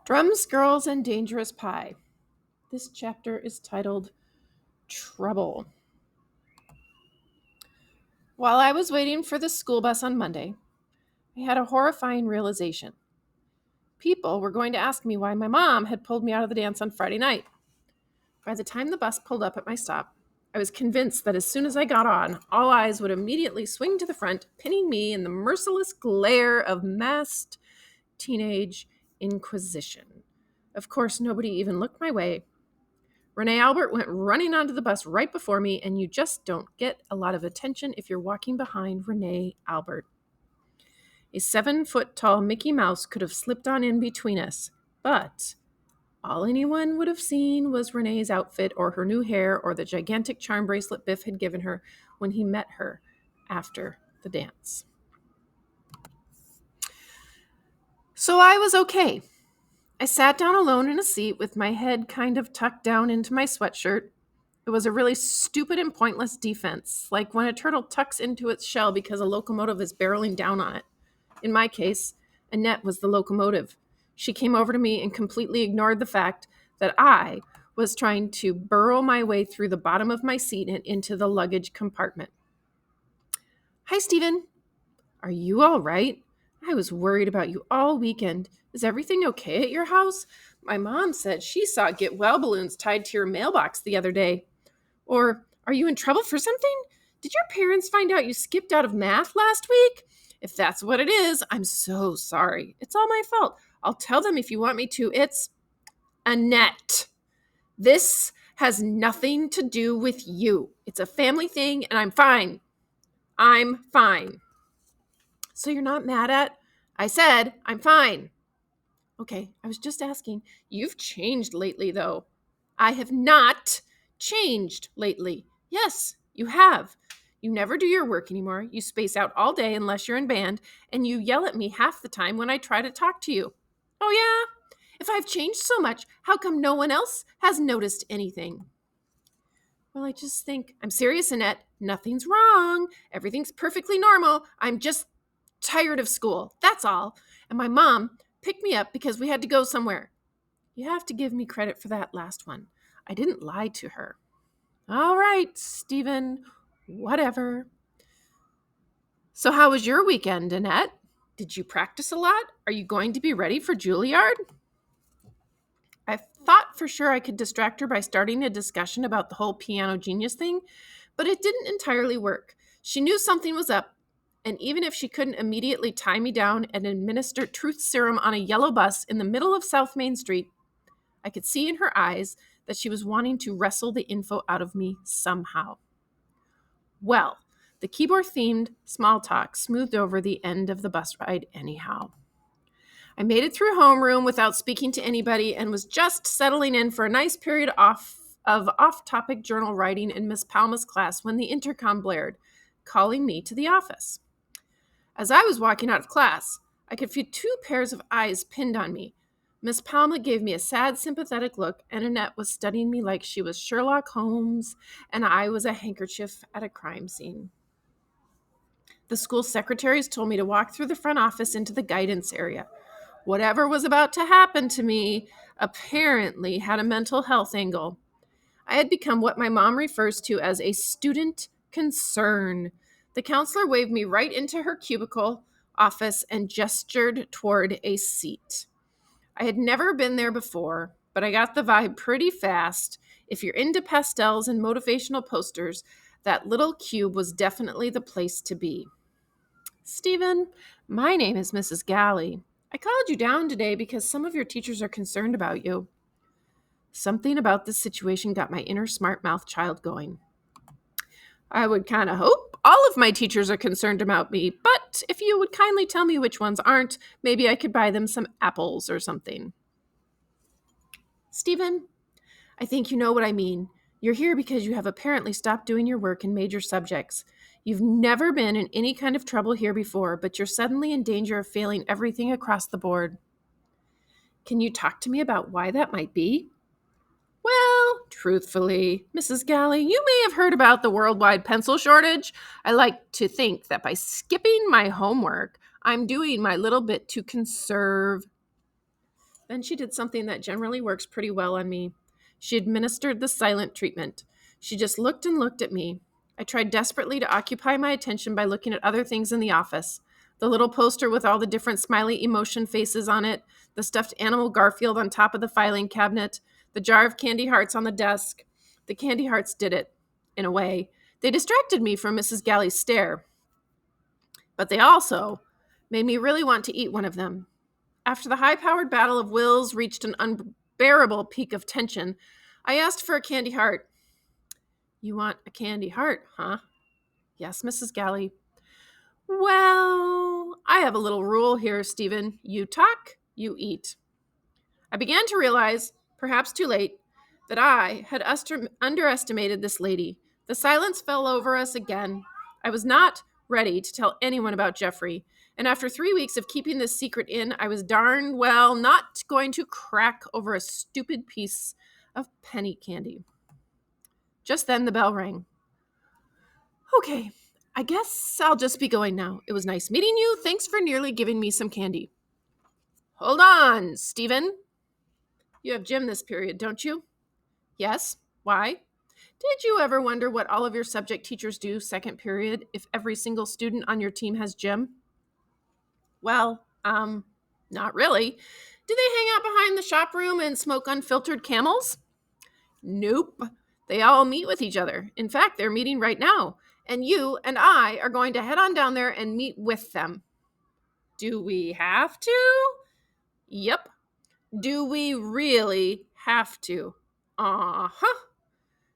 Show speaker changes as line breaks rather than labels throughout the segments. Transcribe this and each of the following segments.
Drums, Girls, and Dangerous Pie. This chapter is titled Trouble. While I was waiting for the school bus on Monday, I had a horrifying realization. People were going to ask me why my mom had pulled me out of the dance on Friday night. By the time the bus pulled up at my stop, I was convinced that as soon as I got on, all eyes would immediately swing to the front, pinning me in the merciless glare of masked teenage inquisition. Of course, nobody even looked my way. Renee Albert went running onto the bus right before me, and you just don't get a lot of attention if you're walking behind Renee Albert. A 7-foot-tall Mickey Mouse could have slipped on in between us, but all anyone would have seen was Renee's outfit or her new hair or the gigantic charm bracelet Biff had given her when he met her after the dance. So I was okay. I sat down alone in a seat with my head kind of tucked down into my sweatshirt. It was a really stupid and pointless defense, like when a turtle tucks into its shell because a locomotive is barreling down on it. In my case, Annette was the locomotive. She came over to me and completely ignored the fact that I was trying to burrow my way through the bottom of my seat and into the luggage compartment. Hi, Stephen. Are you all right? I was worried about you all weekend. Is everything okay at your house? My mom said she saw get well balloons tied to your mailbox the other day. Or, are you in trouble for something? Did your parents find out you skipped out of math last week? If that's what it is, I'm so sorry. It's all my fault. I'll tell them if you want me to. It's Annette. This has nothing to do with you. It's a family thing, and I'm fine. I'm fine. So you're not mad at? I said, I'm fine. Okay, I was just asking. You've changed lately, though. I have not changed lately. Yes, you have. You never do your work anymore. You space out all day unless you're in band, and you yell at me half the time when I try to talk to you. Oh, yeah? If I've changed so much, how come no one else has noticed anything? Well, I just think, I'm serious, Annette. Nothing's wrong. Everything's perfectly normal. I'm just tired of school. That's all. And my mom picked me up because we had to go somewhere. You have to give me credit for that last one. I didn't lie to her. All right, Stephen, whatever. So how was your weekend, Annette? Did you practice a lot? Are you going to be ready for Juilliard? I thought for sure I could distract her by starting a discussion about the whole piano genius thing, but it didn't entirely work. She knew something was up, and even if she couldn't immediately tie me down and administer truth serum on a yellow bus in the middle of South Main Street, I could see in her eyes that she was wanting to wrestle the info out of me somehow. Well, the keyboard-themed small talk smoothed over the end of the bus ride anyhow. I made it through homeroom without speaking to anybody and was just settling in for a nice period of off-topic journal writing in Miss Palma's class when the intercom blared, calling me to the office. As I was walking out of class, I could feel 2 pairs of eyes pinned on me. Miss Palma gave me a sad, sympathetic look, and Annette was studying me like she was Sherlock Holmes and I was a handkerchief at a crime scene. The school secretaries told me to walk through the front office into the guidance area. Whatever was about to happen to me apparently had a mental health angle. I had become what my mom refers to as a student concern. The counselor waved me right into her cubicle office and gestured toward a seat. I had never been there before, but I got the vibe pretty fast. If you're into pastels and motivational posters, that little cube was definitely the place to be. Stephen, my name is Mrs. Galley. I called you down today because some of your teachers are concerned about you. Something about this situation got my inner smart mouth child going. I would kind of hope all of my teachers are concerned about me, but if you would kindly tell me which ones aren't, maybe I could buy them some apples or something. Stephen, I think you know what I mean. You're here because you have apparently stopped doing your work in major subjects. You've never been in any kind of trouble here before, but you're suddenly in danger of failing everything across the board. Can you talk to me about why that might be? Well, truthfully, Mrs. Galley, you may have heard about the worldwide pencil shortage. I like to think that by skipping my homework, I'm doing my little bit to conserve. Then she did something that generally works pretty well on me. She administered the silent treatment. She just looked and looked at me. I tried desperately to occupy my attention by looking at other things in the office. The little poster with all the different smiley emotion faces on it, the stuffed animal Garfield on top of the filing cabinet, the jar of candy hearts on the desk. The candy hearts did it, in a way. They distracted me from Mrs. Galley's stare, but they also made me really want to eat one of them. After the high-powered battle of wills reached an unbearable peak of tension, I asked for a candy heart. You want a candy heart, huh? Yes, Mrs. Galley. Well, I have a little rule here, Stephen. You talk, you eat. I began to realize, perhaps too late, that I had underestimated this lady. The silence fell over us again. I was not ready to tell anyone about Jeffrey, and after 3 weeks of keeping this secret in, I was darn well not going to crack over a stupid piece of penny candy. Just then the bell rang. Okay, I guess I'll just be going now. It was nice meeting you. Thanks for nearly giving me some candy. Hold on, Stephen. You have gym this period, don't you? Yes. Why? Did you ever wonder what all of your subject teachers do second period if every single student on your team has gym? Well, not really. Do they hang out behind the shop room and smoke unfiltered Camels? Nope. They all meet with each other. In fact, they're meeting right now. And you and I are going to head on down there and meet with them. Do we have to? Yep. Do we really have to? Uh-huh.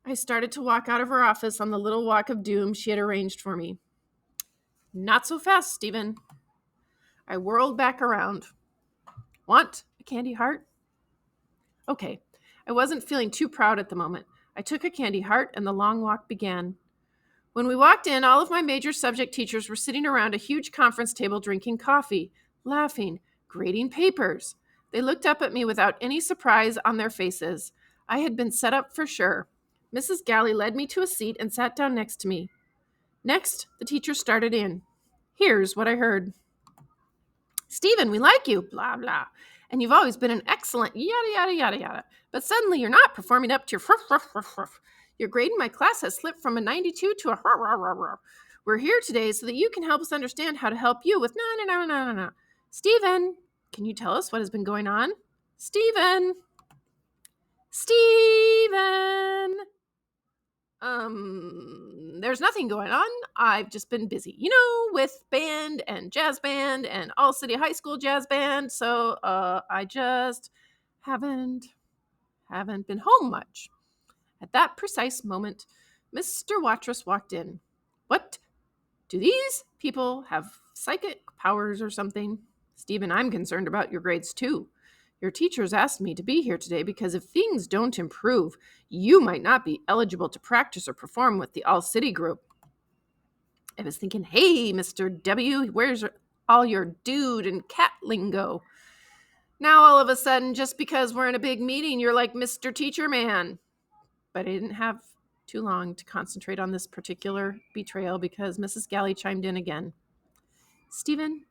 I started to walk out of her office on the little walk of doom she had arranged for me. Not so fast, Stephen. I whirled back around. Want a candy heart? Okay. I wasn't feeling too proud at the moment. I took a candy heart and the long walk began. When we walked in, all of my major subject teachers were sitting around a huge conference table drinking coffee, laughing, grading papers. They looked up at me without any surprise on their faces. I had been set up for sure. Mrs. Galley led me to a seat and sat down next to me. Next, the teacher started in. Here's what I heard. Stephen, we like you, blah, blah. And you've always been an excellent yada, yada, yada, yada. But suddenly you're not performing up to your fruff, fruff, fruff, fruff. Your grade in my class has slipped from a 92 to a rah, rah, rah, rah. We're here today so that you can help us understand how to help you with no. Stephen, can you tell us what has been going on? Stephen! There's nothing going on. I've just been busy, with band and jazz band and All City High School jazz band. So, I just haven't been home much. At that precise moment, Mr. Watrous walked in. What? Do these people have psychic powers or something? Stephen, I'm concerned about your grades too. Your teachers asked me to be here today because if things don't improve, you might not be eligible to practice or perform with the All City group. I was thinking, hey, Mr. W., where's all your dude and cat lingo? Now all of a sudden, just because we're in a big meeting, you're like Mr. Teacher Man. But I didn't have too long to concentrate on this particular betrayal because Mrs. Galley chimed in again. Stephen,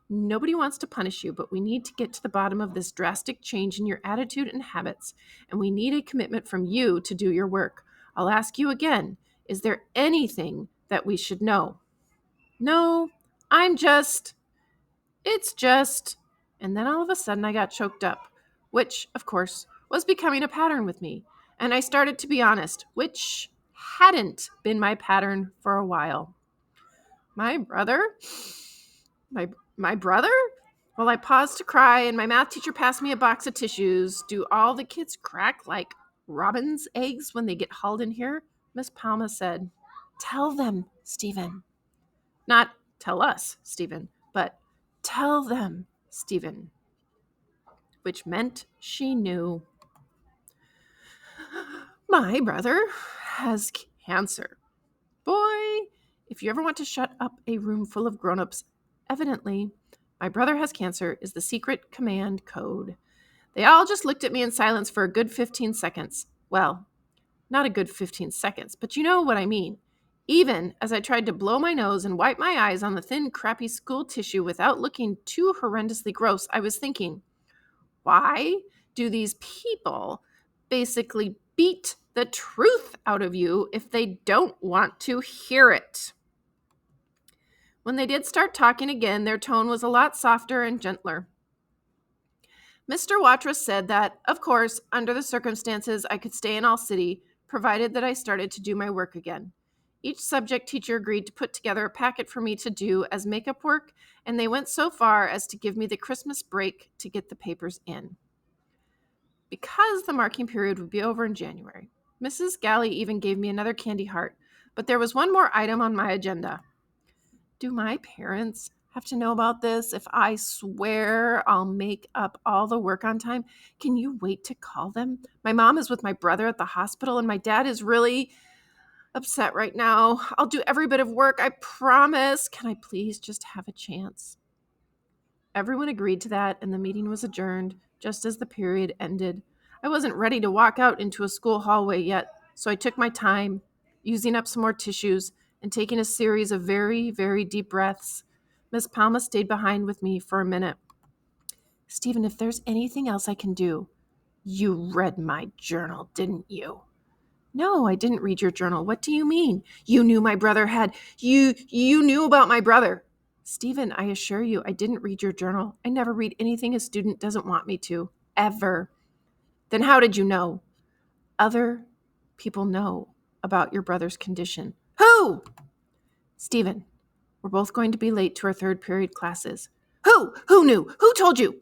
nobody wants to punish you, but we need to get to the bottom of this drastic change in your attitude and habits, and we need a commitment from you to do your work. I'll ask you again, is there anything that we should know? No, it's just, and then all of a sudden I got choked up, which, of course, was becoming a pattern with me. And I started to be honest, which hadn't been my pattern for a while. My brother? My brother? Well, I paused to cry, and my math teacher passed me a box of tissues. Do all the kids crack like robin's eggs when they get hauled in here? Miss Palma said, tell them, Stephen. Not tell us, Stephen, but tell them, Stephen. Which meant she knew. My brother has cancer. Boy, if you ever want to shut up a room full of grown-ups, evidently, my brother has cancer is the secret command code. They all just looked at me in silence for a good 15 seconds. Well, not a good 15 seconds, but you know what I mean. Even as I tried to blow my nose and wipe my eyes on the thin, crappy school tissue without looking too horrendously gross, I was thinking, Why do these people basically beat the truth out of you if they don't want to hear it? When they did start talking again, their tone was a lot softer and gentler. Mr. Watrous said that, of course, under the circumstances, I could stay in All City, provided that I started to do my work again. Each subject teacher agreed to put together a packet for me to do as makeup work, and they went so far as to give me the Christmas break to get the papers in. Because the marking period would be over in January, Mrs. Galley even gave me another candy heart, but there was one more item on my agenda. Do my parents have to know about this if I swear I'll make up all the work on time? Can you wait to call them? My mom is with my brother at the hospital, and my dad is really upset right now. I'll do every bit of work, I promise. Can I please just have a chance? Everyone agreed to that, and the meeting was adjourned just as the period ended. I wasn't ready to walk out into a school hallway yet, so I took my time, using up some more tissues and taking a series of very, very deep breaths. Miss Palma stayed behind with me for a minute. Stephen, if there's anything else I can do, you read my journal, didn't you? No, I didn't read your journal. What do you mean? You knew my brother had. You knew about my brother. Stephen, I assure you, I didn't read your journal. I never read anything a student doesn't want me to, ever. Then how did you know? Other people know about your brother's condition. Who? Stephen, we're both going to be late to our third period classes. Who? Who knew? Who told you?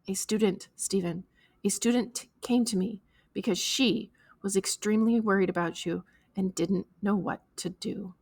A student, Stephen. A student came to me because she was extremely worried about you and didn't know what to do.